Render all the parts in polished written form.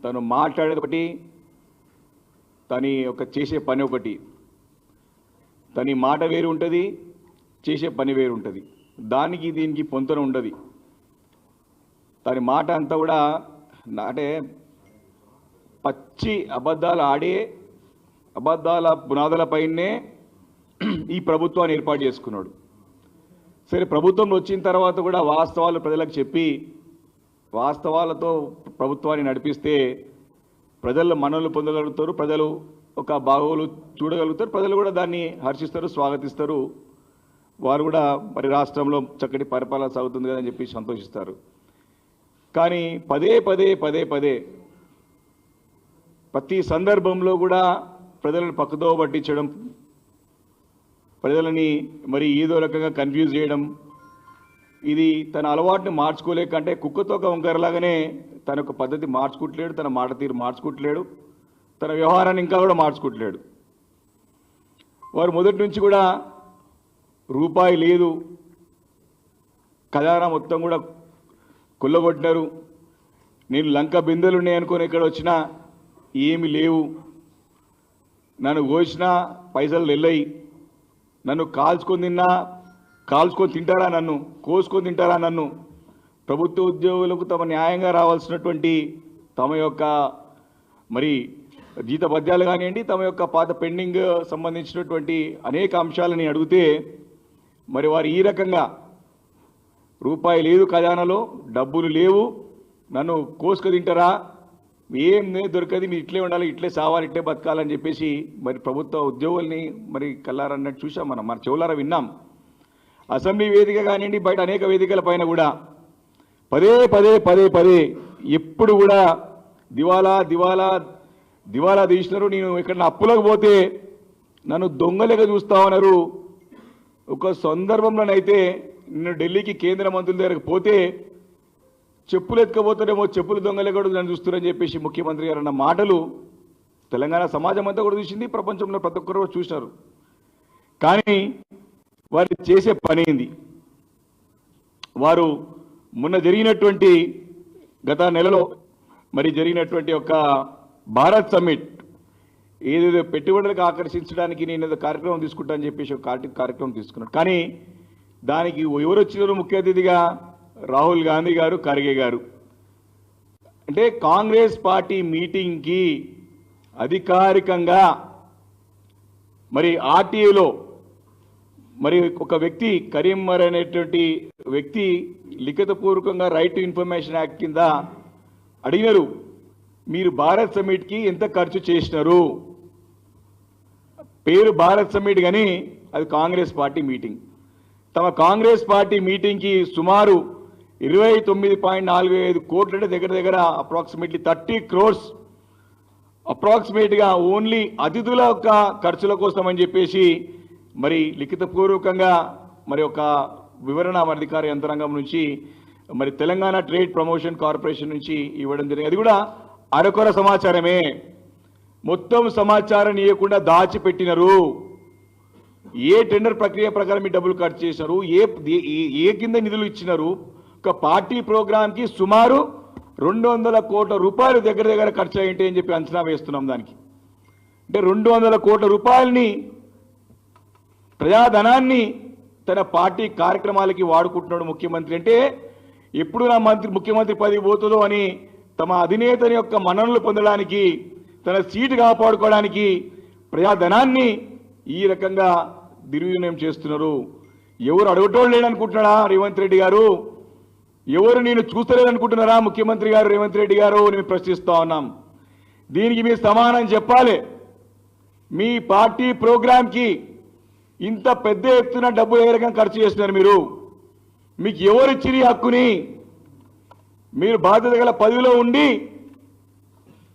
తను మాట్లాడేది ఒకటి, తని ఒక చేసే పని ఒకటి. తని మాట వేరు ఉంటుంది, చేసే పని వేరు ఉంటుంది. దానికి దీనికి పొంతన ఉండదు. తని మాట అంతా కూడా అంటే పచ్చి అబద్ధాలు ఆడే అబద్ధాల పునాదులపైనే ఈ ప్రభుత్వాన్ని ఏర్పాటు చేసుకున్నాడు. సరే, ప్రభుత్వం వచ్చిన తర్వాత కూడా వాస్తవాలు ప్రజలకు చెప్పి వాస్తవాలతో ప్రభుత్వాన్ని నడిపిస్తే ప్రజలు మనల్ని పొందగలుగుతారు, ప్రజలు ఒక బాగోలు చూడగలుగుతారు, ప్రజలు కూడా దాన్ని హర్షిస్తారు, స్వాగతిస్తారు. వారు కూడా మరి రాష్ట్రంలో చక్కటి పరిపాలన సాగుతుంది కదని చెప్పి సంతోషిస్తారు. కానీ పదే పదే పదే పదే ప్రతి సందర్భంలో కూడా ప్రజలను పక్కదో పట్టించడం, ప్రజలని మరి ఏదో రకంగా కన్ఫ్యూజ్ చేయడం, ఇది తన అలవాటుని మార్చుకోలేక, అంటే కుక్కతో వంకరలాగానే తన యొక్క పద్ధతి మార్చుకుంటలేడు, తన మాట తీరు మార్చుకుంటలేడు, తన వ్యవహారాన్ని ఇంకా కూడా మార్చుకుంటలేడు. వారు మొదటి నుంచి కూడా రూపాయి లేదు, ఖజానా మొత్తం కూడా కొల్లగొట్టినారు, నేను లంక బిందెలు ఉన్నాయనుకొని ఇక్కడ వచ్చినా ఏమి లేవు, నన్ను కోసినా పైసలు వెళ్ళయి, నన్ను కాల్చుకొని తిన్నా కాల్చుకొని తింటారా, నన్ను కోసుకొని తింటారా, నన్ను ప్రభుత్వ ఉద్యోగులకు తమ న్యాయంగా రావాల్సినటువంటి తమ యొక్క మరి జీతభత్యాలు కానివ్వండి, తమ యొక్క పాత పెండింగ్ సంబంధించినటువంటి అనేక అంశాలని అడిగితే మరి వారు ఈ రకంగా రూపాయి లేదు ఖజానాలో, డబ్బులు లేవు, నన్ను కోసుకు తింటారా, ఏం దొరకది, మీరు ఇట్లే ఉండాలి, ఇట్లే సావాలి, ఇట్లే బతకాలని చెప్పేసి మరి ప్రభుత్వ ఉద్యోగుల్ని మరి కల్లారన్నట్టు చూసాం, మన చెవులారా విన్నాం. అసెంబ్లీ వేదిక కానివ్వండి, బయట అనేక వేదికల పైన కూడా పదే పదే పదే పదే ఎప్పుడు కూడా దివాలా దివాలా దివాలా తీసినారు, నేను ఇక్కడ అప్పులకు పోతే నన్ను దొంగలేక చూస్తామన్నారు. ఒక సందర్భంలోనైతే నేను ఢిల్లీకి కేంద్ర మంత్రుల దగ్గరకు పోతే చెప్పులు ఎత్తుకపోతారేమో, చెప్పులు దొంగలే కూడా నన్ను చూస్తారని చెప్పేసి ముఖ్యమంత్రి గారు అన్న మాటలు తెలంగాణ సమాజం అంతా కూడా చూసింది, ప్రపంచంలో ప్రతి ఒక్కరు కూడా చూసినారు. కానీ వారు చేసే పని ఏంది? వారు మొన్న జరిగినటువంటి గత నెలలో మరి జరిగినటువంటి ఒక భారత్ సమ్మిట్, ఏదేదో పెట్టుబడులకు ఆకర్షించడానికి నేను ఏదో కార్యక్రమం తీసుకుంటానని చెప్పేసి ఒక కార్యక్రమం తీసుకున్నాడు. కానీ దానికి ఎవరు వచ్చినారు ముఖ్య అతిథిగా? రాహుల్ గాంధీ గారు, ఖర్గే గారు. అంటే కాంగ్రెస్ పార్టీ మీటింగ్కి అధికారికంగా మరి ఆర్టీఏలో మరి ఒక వ్యక్తి కరీంమర్ అనేటువంటి వ్యక్తి లిఖితపూర్వకంగా రైట్ టు ఇన్ఫర్మేషన్ యాక్ట్ కింద అడిగినారు, మీరు భారత్ సమ్మిట్కి ఎంత ఖర్చు చేసినారు? పేరు భారత్ సమ్మిట్ కానీ అది కాంగ్రెస్ పార్టీ మీటింగ్. తమ కాంగ్రెస్ పార్టీ మీటింగ్కి సుమారు 29.45 కోట్లు, అంటే దగ్గర దగ్గర అప్రాక్సిమేట్లీ 30 crores అప్రాక్సిమేట్గా ఓన్లీ అతిథుల యొక్క ఖర్చుల కోసం అని చెప్పేసి మరి లిఖితపూర్వకంగా మరి ఒక వివరణ అధికార యంత్రాంగం నుంచి మరి తెలంగాణ ట్రేడ్ ప్రమోషన్ కార్పొరేషన్ నుంచి ఇవ్వడం జరిగింది. అది కూడా అరకొర సమాచారమే, మొత్తం సమాచారం ఇవ్వకుండా దాచిపెట్టినారు. ఏ టెండర్ ప్రక్రియ ప్రకారం మీ డబ్బులు ఖర్చు చేశారు, ఏ కింద నిధులు ఇచ్చినారు, ఒక పార్టీ ప్రోగ్రాంకి సుమారు 200 కోట్ల రూపాయలు దగ్గర దగ్గర ఖర్చు అయ్యింటే అని చెప్పి అంచనా వేస్తున్నాం. దానికి అంటే 200 కోట్ల రూపాయలని ప్రజాధనాన్ని తన పార్టీ కార్యక్రమాలకి వాడుకుంటున్నాడు ముఖ్యమంత్రి. అంటే ఎప్పుడు నా ముఖ్యమంత్రి పదవి పోతుందో అని తమ అధినేతని యొక్క మన్ననలు పొందడానికి, తన సీటు కాపాడుకోవడానికి ప్రజాధనాన్ని ఈ రకంగా దుర్వినియోగం చేస్తున్నారు. ఎవరు అడగటోళ్ళు లేడనుకుంటున్నాడా రేవంత్ రెడ్డి గారు? ఎవరు నేను చూస్తలేదనుకుంటున్నారా ముఖ్యమంత్రి గారు రేవంత్ రెడ్డి గారు? నేను ప్రశ్నిస్తా ఉన్నాం. దీనికి మీరు సమాధానం చెప్పాలి. మీ పార్టీ ప్రోగ్రాంకి ఇంత పెద్ద ఎత్తున డబ్బులు ఏ రకంగా ఖర్చు చేస్తున్నారు మీరు? మీకు ఎవరు ఇచ్చిన హక్కుని? మీరు బాధ్యత గల పదవిలో ఉండి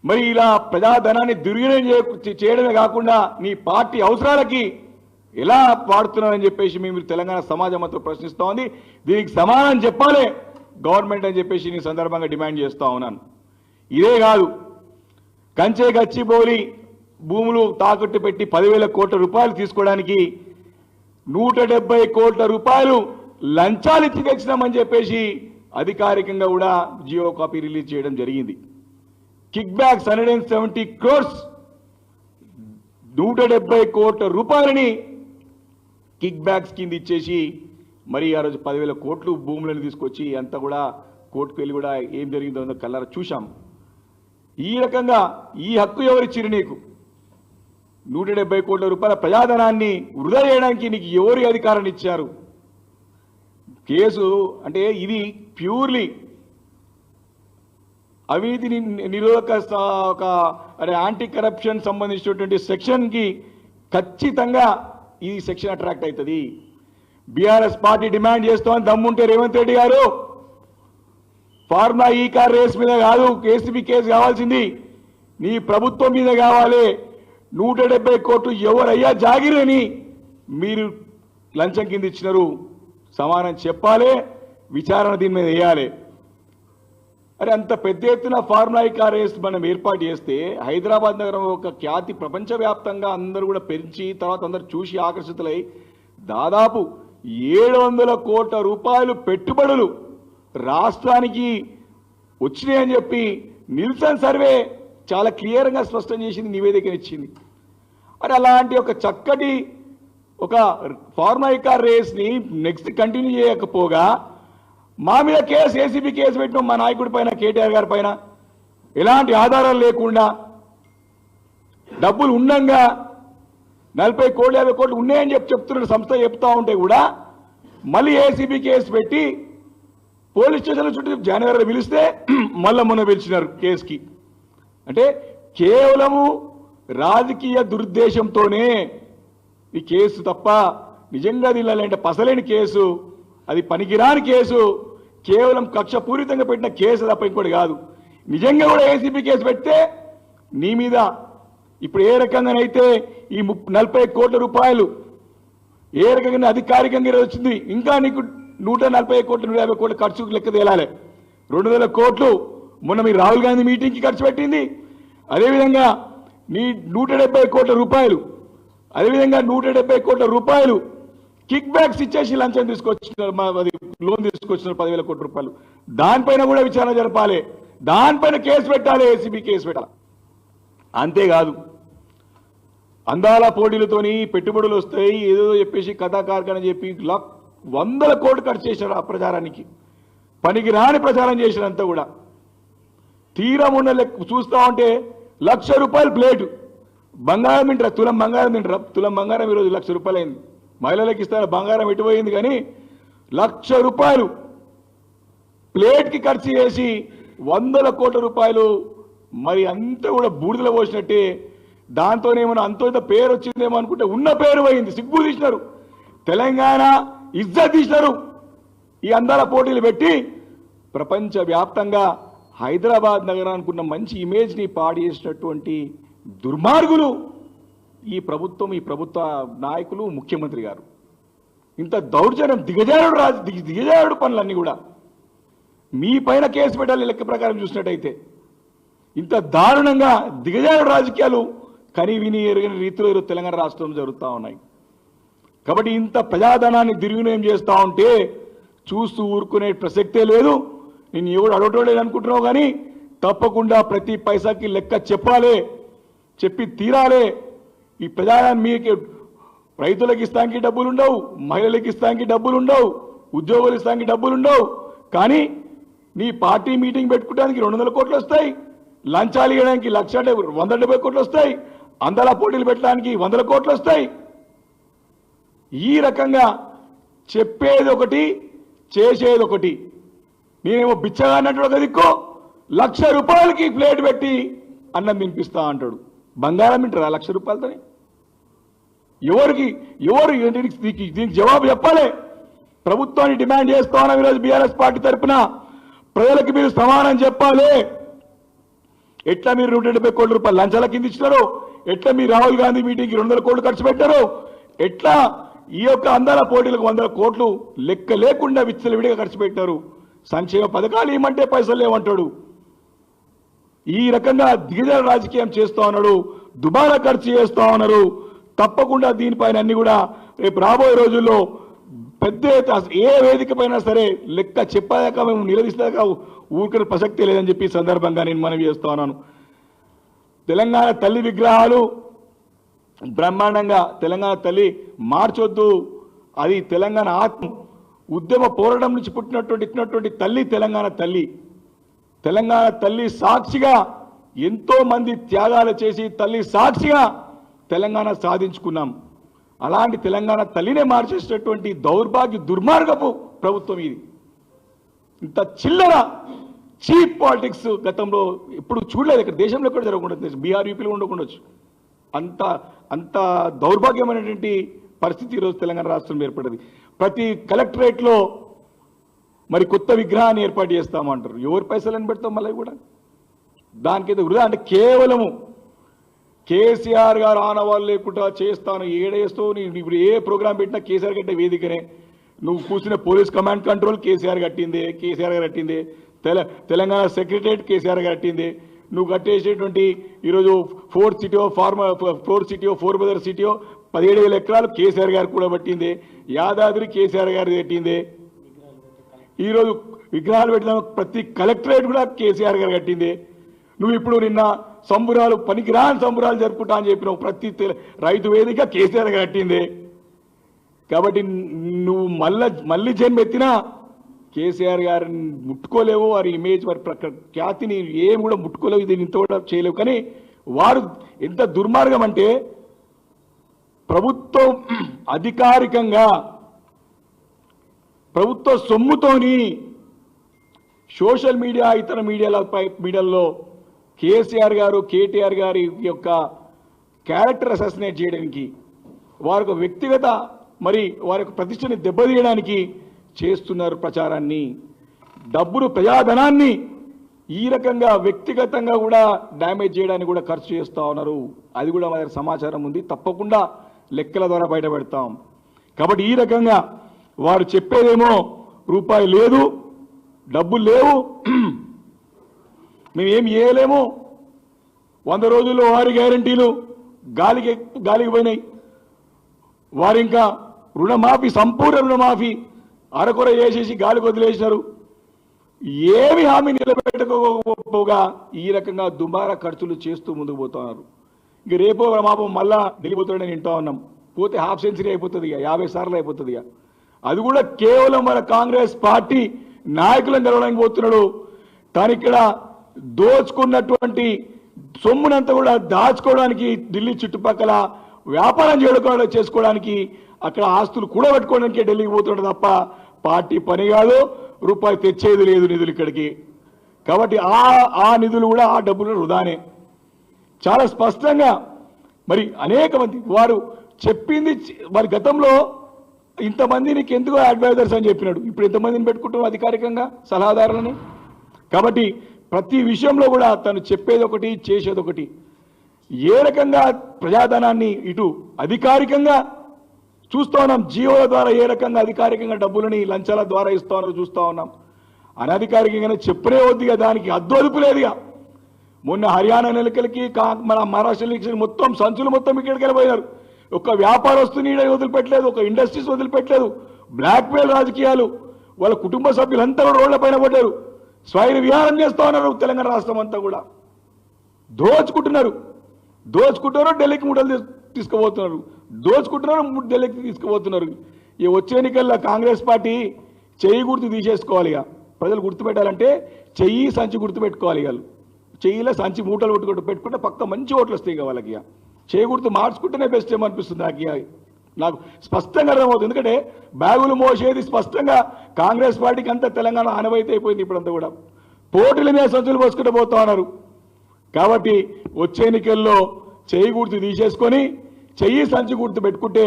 మరి ఇలా ప్రజాధనాన్ని దుర్వినియోగం చేయడమే కాకుండా మీ పార్టీ అవసరాలకి ఎలా వాడుతున్నారని చెప్పేసి మీరు తెలంగాణ సమాజం అంతా ప్రశ్నిస్తూ ఉంది. దీనికి సమాధానం చెప్పాలి గవర్నమెంట్ అని చెప్పేసి నేను సందర్భంగా డిమాండ్ చేస్తూ ఉన్నాను. ఇదే కాదు, కంచే గచ్చిబౌలి భూములు తాకట్టు పెట్టి 10,000 కోట్ల రూపాయలు తీసుకోవడానికి 170 కోట్ల రూపాయలు లంచాలు ఇచ్చి తెచ్చినామని చెప్పేసి అధికారికంగా కూడా జియో కాపీ రిలీజ్ చేయడం జరిగింది. కిక్ బ్యాక్స్ 170 crores 170 కోట్ల రూపాయలని కిక్ బ్యాక్స్ కింద ఇచ్చేసి మరి ఆ రోజు 10,000 కోట్లు భూములను తీసుకొచ్చి అంతా కూడా కోర్టుకు వెళ్ళి కూడా ఏం జరిగిందో కళ్ళారా చూశాం. ఈ రకంగా ఈ హక్కు ఎవరిచ్చిరు నీకు? 170 కోట్ల రూపాయల ప్రజాధనాన్ని వృధా చేయడానికి నీకు ఎవరి అధికారాన్ని ఇచ్చారు? కేసు అంటే ఇది ప్యూర్లీ అవినీతి నిరోధక ఒక యాంటీ కరప్షన్ సంబంధించినటువంటి సెక్షన్కి ఖచ్చితంగా ఈ సెక్షన్ అట్రాక్ట్ అవుతుంది. బీఆర్ఎస్ పార్టీ డిమాండ్ చేస్తామని దమ్ముంటే రేవంత్ రెడ్డి గారు ఫార్ములా ఈ కార్ రేస్ మీద కాదు కేసీబీ కేసు కావాల్సింది నీ ప్రభుత్వం మీద కావాలి. 170 కోట్లు ఎవరయ్యా జాగిరని మీరు లంచం కింద ఇచ్చినారు సమానం చెప్పాలి, విచారణ దీని మీద వేయాలి. అరే అంత పెద్ద ఎత్తున ఫార్ములా ఈ కార్ రేస్ మనం ఏర్పాటు చేస్తే హైదరాబాద్ నగరం ఒక ఖ్యాతి ప్రపంచవ్యాప్తంగా అందరూ కూడా పెంచి తర్వాత అందరు చూసి ఆకర్షితులై దాదాపు 700 కోట్ల రూపాయలు పెట్టుబడులు రాష్ట్రానికి వచ్చినాయని చెప్పి నిల్సన్ సర్వే చాలా క్లియర్గా స్పష్టం చేసింది, నివేదికనిచ్చింది. అరే అలాంటి ఒక చక్కటి ఒక ఫార్ములా ఈ కార్ రేస్ని నెక్స్ట్ కంటిన్యూ చేయకపోగా మా మీద కేసు ఏసీబీ కేసు పెట్టినాం మా నాయకుడి పైన కేటీఆర్ గారి పైన ఎలాంటి ఆధారాలు లేకుండా డబ్బులు ఉండంగా 40 కోట్లు 50 కోట్లు ఉన్నాయని చెప్తున్న సంస్థ చెప్తా ఉంటే కూడా మళ్ళీ ఏసీబీ కేసు పెట్టి పోలీస్ స్టేషన్ల చుట్టూ జనవరిలో పిలిస్తే మళ్ళీ మొన్న పిలిచినారు కేసుకి. అంటే కేవలము రాజకీయ దురుద్దేశంతోనే ఈ కేసు తప్ప నిజంగా దీనిలో పసలేని కేసు, అది పనికిరాని కేసు, కేవలం కక్షపూరితంగా పెట్టిన కేసు తప్ప ఇంకోటి కాదు. నిజంగా కూడా ఏసీబీ కేసు పెడితే నీ మీద ఇప్పుడు ఏ రకంగానైతే ఈ 40 కోట్ల రూపాయలు ఏ రకంగా అధికారికంగా వచ్చింది, ఇంకా నీకు 140 కోట్లు 150 కోట్ల ఖర్చుకు లెక్క తేలాలి. 200 కోట్లు మొన్న మీ రాహుల్ గాంధీ మీటింగ్కి ఖర్చు పెట్టింది. అదేవిధంగా నీ 170 కోట్ల రూపాయలు, అదేవిధంగా 170 కోట్ల రూపాయలు కిక్ బ్యాక్స్ ఇచ్చేసి లంచం తీసుకొచ్చినారు, లోన్ తీసుకొచ్చినారు 10,000 కోట్ల రూపాయలు. దానిపైన కూడా విచారణ జరపాలి, దానిపైన కేసు పెట్టాలి, ఏసీబీ కేసు పెట్టాలి. అంతేకాదు అందాల పోటీలతోని పెట్టుబడులు వస్తాయి ఏదో చెప్పేసి కథాకారకని చెప్పి 100 కోట్లు ఖర్చు చేశారు ఆ ప్రచారానికి, పనికి రాని ప్రచారం చేసినంతా కూడా. తీరం ఉన్న లెక్క చూస్తూ ఉంటే ₹1,00,000 ప్లేటు బంగారం తింటారా, తులం బంగారం తింటారా? తులం బంగారం ఈరోజు ₹1,00,000 అయింది. మహిళలకు ఇస్తారా బంగారం ఎటుపోయింది కానీ ₹1,00,000 ప్లేట్కి ఖర్చు చేసి 100 కోట్ల రూపాయలు మరి అంతా కూడా బూడిదలో పోసినట్టే. దాంతోనేమో అంతో పేరు వచ్చిందేమో అనుకుంటే ఉన్న పేరు పోయింది, సిగ్గు తీసినారు, తెలంగాణ ఇజ్జత్ తీసినారు. ఈ అందాల పోటీలు పెట్టి ప్రపంచవ్యాప్తంగా హైదరాబాద్ నగరానికి ఉన్న మంచి ఇమేజ్ని పాడు చేసినటువంటి దుర్మార్గులు ఈ ప్రభుత్వం, ఈ ప్రభుత్వ నాయకులు, ముఖ్యమంత్రి గారు. ఇంత దౌర్జన్యం దిగజారుడు పనులన్నీ కూడా మీ పైన కేసు పెట్టాలి లెక్క ప్రకారం చూసినట్టయితే. ఇంత దారుణంగా దిగజారుడు రాజకీయాలు కని విని ఎరగని రీతిలో ఈరోజు తెలంగాణ రాష్ట్రంలో జరుగుతూ ఉన్నాయి. కాబట్టి ఇంత ప్రజాధనాన్ని దుర్వినియోగం చేస్తూ ఉంటే చూస్తూ ఊరుకునే ప్రసక్తే లేదు. నేను ఎవడు అడగటోలేదు అనుకుంటున్నావు కానీ తప్పకుండా ప్రతి పైసాకి లెక్క చెప్పాలి, చెప్పి తీరాలి. ఈ ప్రజాధనాన్ని మీకు రైతులకు ఇస్తానికి డబ్బులు ఉండవు, మహిళలకు ఇస్తానికి డబ్బులు ఉండవు, ఉద్యోగులు ఇస్తానికి డబ్బులు ఉండవు. కానీ నీ పార్టీ మీటింగ్ పెట్టుకోవడానికి 200 కోట్లు వస్తాయి, లంచాలు ఇవ్వడానికి 170 కోట్లు వస్తాయి, అందాల పోటీలు పెట్టడానికి 100 కోట్లు వస్తాయి. ఈ రకంగా చెప్పేది ఒకటి చేసేది ఒకటి. నేనేమో బిచ్చగా అన్నట్టు ఒక దిక్కు ₹1,00,000 ప్లేట్ పెట్టి అన్నం తినిపిస్తా అంటాడు. బంగారం తింటారా ₹1,00,000? ఎవరు దీనికి జవాబు చెప్పాలి. ప్రభుత్వాన్ని డిమాండ్ చేస్తా ఉన్నాం ఈరోజు బీఆర్ఎస్ పార్టీ తరఫున. ప్రజలకు మీరు సమానం చెప్పాలి. ఎట్లా మీరు 170 కోట్ల రూపాయలు లంచాల కింద ఇచ్చినారు, ఎట్లా మీరు రాహుల్ గాంధీ మీటింగ్కి 200 కోట్లు ఖర్చు పెట్టారు, ఎట్లా ఈ యొక్క అందాల పోటీలకు 100 కోట్లు లెక్క లేకుండా విచ్చలవిడిగా ఖర్చు పెట్టారు. సంక్షేమ పథకాలు ఏమంటే పైసలు లేవంటాడు. ఈ రకంగా దిగజార రాజకీయం చేస్తూ ఉన్నాడు, దుబారా ఖర్చు చేస్తూ ఉన్నారు. తప్పకుండా దీనిపైన అన్ని కూడా రేపు రాబోయే రోజుల్లో పెద్ద ఏ వేదిక పైన సరే లెక్క చెప్పాక మేము నిలదీస్తాక ఊరికే ప్రసక్తే లేదని చెప్పి సందర్భంగా నేను మనవి చేస్తా ఉన్నాను. తెలంగాణ తల్లి విగ్రహాలు బ్రహ్మాండంగా తెలంగాణ తల్లి మార్చొద్దు, అది తెలంగాణ ఆత్మ ఉద్యమ పోరాటం నుంచి పుట్టినటువంటి తల్లి తెలంగాణ తల్లి. తెలంగాణ తల్లి సాక్షిగా ఎంతో మంది త్యాగాలు చేసి తల్లి సాక్షిగా తెలంగాణ సాధించుకున్నాం. అలాంటి తెలంగాణ తల్లినే మార్చేసినటువంటి దౌర్భాగ్య దుర్మార్గపు ప్రభుత్వం ఇది. ఇంత చిల్లర చీప్ పాలిటిక్స్ గతంలో ఎప్పుడు చూడలేదు, ఇక్కడ దేశంలో కూడా జరగకుండా, బీహార్ యూపీలో ఉండకుండొచ్చు. అంత అంత దౌర్భాగ్యమైనటువంటి పరిస్థితి ఈరోజు తెలంగాణ రాష్ట్రం ఏర్పడింది. ప్రతి కలెక్టరేట్లో మరి కొత్త విగ్రహాన్ని ఏర్పాటు చేస్తామంటారు. ఎవరి పైసలను పెడతాం మళ్ళీ కూడా దానికైతే వృధా. అంటే కేవలము కేసీఆర్ గారు ఆనవాళ్ళు లేకుండా చేస్తాను, ఏడేస్తావు, నేను ఇప్పుడు ఏ ప్రోగ్రాం పెట్టినా కేసీఆర్ కట్టే వేదికనే. నువ్వు కూర్చున్న పోలీస్ కమాండ్ కంట్రోల్ కేసీఆర్ కట్టిందే, కేసీఆర్ గారు కట్టిందే. తెలంగాణ సెక్రటరియట్ కేసీఆర్ గారు కట్టిందే. నువ్వు కట్టేసేటువంటి ఈరోజు ఫోర్త్ సిటీయో 4 బదర్ సిటీయో 17,000 ఎకరాలు కేసీఆర్ గారు కూడా పట్టిందే. యాదాద్రి కేసీఆర్ గారు కట్టిందే. ఈరోజు విగ్రహాలు పెట్టిన ప్రతి కలెక్టరేట్ కూడా కేసీఆర్ గారు కట్టిందే. నువ్వు ఇప్పుడు నిన్న సంబురాలు పనికిరాని సంబురాలు జరుపుకుంటా అని చెప్పినావు. ప్రతి రైతు వేదిక కేసీఆర్ గారు కట్టిందే. కాబట్టి నువ్వు మళ్ళీ జన్మెత్తినా కేసీఆర్ గారిని ముట్టుకోలేవు, వారి ఇమేజ్ వారి ఖ్యాతిని ఏం కూడా ముట్టుకోలేవు, ఇది ఇంత కూడా చేయలేవు. కానీ వారు ఎంత దుర్మార్గం అంటే ప్రభుత్వం అధికారికంగా ప్రభుత్వ సొమ్ముతోని సోషల్ మీడియా ఇతర మీడియాల్లో కేసీఆర్ గారు కేటీఆర్ గారి యొక్క క్యారెక్టర్ అసాసినేట్ చేయడానికి, వారి వ్యక్తిగత మరి వారి యొక్క ప్రతిష్టని దెబ్బతీయడానికి చేస్తున్నారు ప్రచారాన్ని. డబ్బును ప్రజాధనాన్ని ఈ రకంగా వ్యక్తిగతంగా కూడా డ్యామేజ్ చేయడానికి కూడా ఖర్చు చేస్తూ ఉన్నారు. అది కూడా మన సమాచారం ఉంది, తప్పకుండా లెక్కల ద్వారా బయటపెడతాం. కాబట్టి ఈ రకంగా వారు చెప్పేదేమో రూపాయి లేదు, డబ్బులు లేవు, మేమేం చేయలేము, 100 రోజుల్లో 6 గ్యారంటీలు గాలికి పోయినాయి. వారు ఇంకా రుణమాఫీ, సంపూర్ణ రుణమాఫీ అరకొర చేసేసి గాలికి వదిలేసినారు. ఏమి హామీ నిలబెట్టుకోకపోగా ఈ రకంగా దుమారా ఖర్చులు చేస్తూ ముందుకు పోతున్నారు. ఇంక రేపో మాపం మళ్ళా ఢిల్లీ పోతాడని వింటా ఉన్నాం. పోతే హాఫ్ సెంచరీ అయిపోతుంది, ఇక 50 సార్లు అయిపోతుంది. ఇక అది కూడా కేవలం మన కాంగ్రెస్ పార్టీ నాయకులను గెలవడానికి పోతున్నాడు. తనిక్కడ దోచుకున్నటువంటి సొమ్మునంతా కూడా దాచుకోవడానికి, ఢిల్లీ చుట్టుపక్కల వ్యాపారం చేసుకోవడానికి, అక్కడ ఆస్తులు కూడా పెట్టుకోవడానికి ఢిల్లీకి పోతున్నాడు తప్ప పార్టీ పని కాదు, రూపాయి తెచ్చేది లేదు నిధులు ఇక్కడికి. కాబట్టి ఆ నిధులు కూడా ఆ డబ్బులు వృధానే. చాలా స్పష్టంగా మరి అనేక మంది వారు చెప్పింది, వారి గతంలో ఇంతమంది నీకు ఎందుకో అడ్వైజర్స్ అని చెప్పినాడు, ఇప్పుడు ఎంతమందిని పెట్టుకుంటున్నాం అధికారికంగా సలహాదారులని. కాబట్టి ప్రతి విషయంలో కూడా తను చెప్పేది ఒకటి, చేసేది ఒకటి. ఏ రకంగా ప్రజాధనాన్ని ఇటు అధికారికంగా చూస్తూ ఉన్నాం, జీవోల ద్వారా ఏ రకంగా అధికారికంగా డబ్బులని లంచాల ద్వారా ఇస్తా ఉన్నారో చూస్తూ ఉన్నాం. అనధికారికంగానే చెప్పనే వద్దుగా, దానికి అద్దు లేదుగా. మొన్న హర్యానా ఎన్నికలకి మన మహారాష్ట్ర ఎన్నికలకి మొత్తం సంచులు మొత్తం ఇక్కడికి వెళ్ళిపోయినారు. ఒక వ్యాపారస్తుని వదిలిపెట్టలేదు, ఒక ఇండస్ట్రీస్ వదిలిపెట్టలేదు. బ్లాక్మెయిల్ రాజకీయాలు, వాళ్ళ కుటుంబ సభ్యులంతా కూడా రోడ్ల పైన పడ్డారు. స్వైర విహారం చేస్తూ ఉన్నారు. తెలంగాణ రాష్ట్రం అంతా కూడా దోచుకుంటున్నారు. ఢిల్లీకి మూటలు తీసుకుపోతున్నారు, ఢిల్లీకి తీసుకుపోతున్నారు. ఈ వచ్చే ఎన్నికల్లో కాంగ్రెస్ పార్టీ చెయ్యి గుర్తు తీసేసుకోవాలి. ఇక ప్రజలు గుర్తుపెట్టాలంటే చెయ్యి సంచి గుర్తుపెట్టుకోవాలి. వాళ్ళు చెయ్యిలో సంచి మూటలు పెట్టుకుంటే పక్క మంచి ఓట్లు వస్తాయి. ఇక వాళ్ళకి చేయి గుర్తు మార్చుకుంటేనే బెస్ట్ ఏమనిపిస్తుంది నాకు స్పష్టంగా అర్థమవుతుంది. ఎందుకంటే బ్యాగులు మోసేది స్పష్టంగా కాంగ్రెస్ పార్టీకి అంతా తెలంగాణ ఆనవాయితీ అయిపోయింది. ఇప్పుడంతా కూడా పోటీల మీద సంచులు పోసుకుంటూ పోతా ఉన్నారు. కాబట్టి వచ్చే ఎన్నికల్లో చెయ్యి గుర్తు తీసేసుకొని చెయ్యి సంచి గుర్తు పెట్టుకుంటే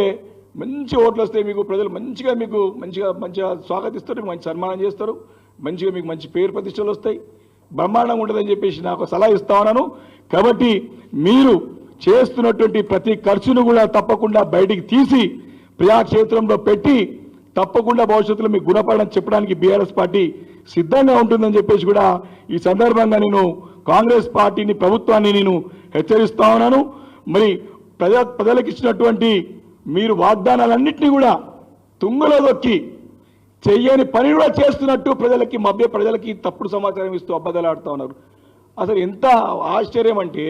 మంచి ఓట్లు వస్తాయి. మీకు ప్రజలు మంచిగా స్వాగతిస్తారు, మంచి సన్మానం చేస్తారు, మంచిగా మీకు మంచి పేరు ప్రతిష్టలు వస్తాయి, బ్రహ్మాండంగా ఉంటుందని చెప్పేసి నాకు సలహా ఇస్తా ఉన్నాను. కాబట్టి మీరు చేస్తున్నటువంటి ప్రతి ఖర్చును కూడా తప్పకుండా బయటికి తీసి ప్రజాక్షేత్రంలో పెట్టి తప్పకుండా భవిష్యత్తులో మీకు గుణపడని చెప్పడానికి బీఆర్ఎస్ పార్టీ సిద్ధంగా ఉంటుందని చెప్పేసి కూడా ఈ సందర్భంగా నేను కాంగ్రెస్ పార్టీని, ప్రభుత్వాన్ని నేను హెచ్చరిస్తా ఉన్నాను. మరి ప్రజలకు ఇచ్చినటువంటి మీరు వాగ్దానాలన్నింటినీ కూడా తుంగలో దొక్కి చెయ్యని పని కూడా చేస్తున్నట్టు ప్రజలకి తప్పుడు సమాచారం ఇస్తూ అబద్ధాలు ఆడుతూ ఉన్నారు. అసలు ఎంత ఆశ్చర్యం అంటే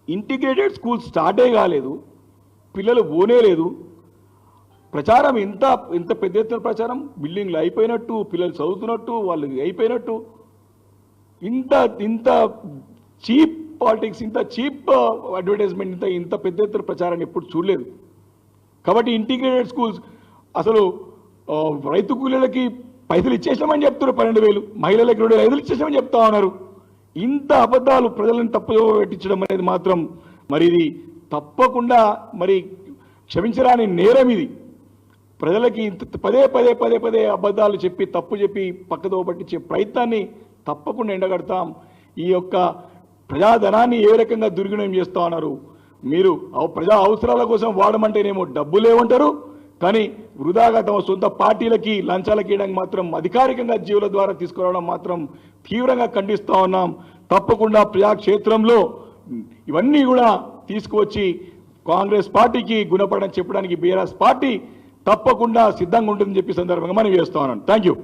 ఇంటిగ్రేటెడ్ స్కూల్ స్టార్టే కాలేదు, పిల్లలు పోనే లేదు. ప్రచారం ఎంత పెద్ద ఎత్తున ప్రచారం, బిల్డింగ్లు అయిపోయినట్టు, పిల్లలు చదువుతున్నట్టు, వాళ్ళు అయిపోయినట్టు. ఇంత చీప్ పాలిటిక్స్, ఇంత చీప్ అడ్వర్టైజ్మెంట్, ఇంత పెద్ద ఎత్తున ప్రచారాన్ని ఎప్పుడు చూడలేదు. కాబట్టి ఇంటిగ్రేటెడ్ స్కూల్స్ అసలు రైతు కూలీలకి పైసలు ఇచ్చేసామని చెప్తున్నారు, 12,000, మహిళలకు 2,500 ఇచ్చేసామని చెప్తా ఉన్నారు. ఇంత అబద్ధాలు ప్రజలను తప్పుదో పెట్టించడం అనేది మాత్రం మరి ఇది తప్పకుండా మరి క్షమించరాని నేరం. ఇది ప్రజలకి పదే అబద్ధాలు చెప్పి, తప్పు చెప్పి పక్కదో పట్టించే ప్రయత్నాన్ని తప్పకుండా ఎండగడతాం. ఈ యొక్క ప్రజాధనాన్ని ఏ రకంగా దుర్వినియోగం చేస్తూ ఉన్నారు. మీరు ప్రజా అవసరాల కోసం వాడమంటేనేమో డబ్బులు ఏమంటారు, కానీ వృధాగా తమ సొంత పార్టీలకి లంచాలకి ఇవ్వడానికి మాత్రం, అధికారికంగా జీవుల ద్వారా తీసుకురావడం మాత్రం తీవ్రంగా ఖండిస్తూ ఉన్నాం. తప్పకుండా ప్రజాక్షేత్రంలో ఇవన్నీ కూడా తీసుకువచ్చి కాంగ్రెస్ పార్టీకి గుణపడని చెప్పడానికి బీఆర్ఎస్ పార్టీ తప్పకుండా సిద్ధంగా ఉంటుందని చెప్పి సందర్భంగా మనం చేస్తా ఉన్నాను. Thank you.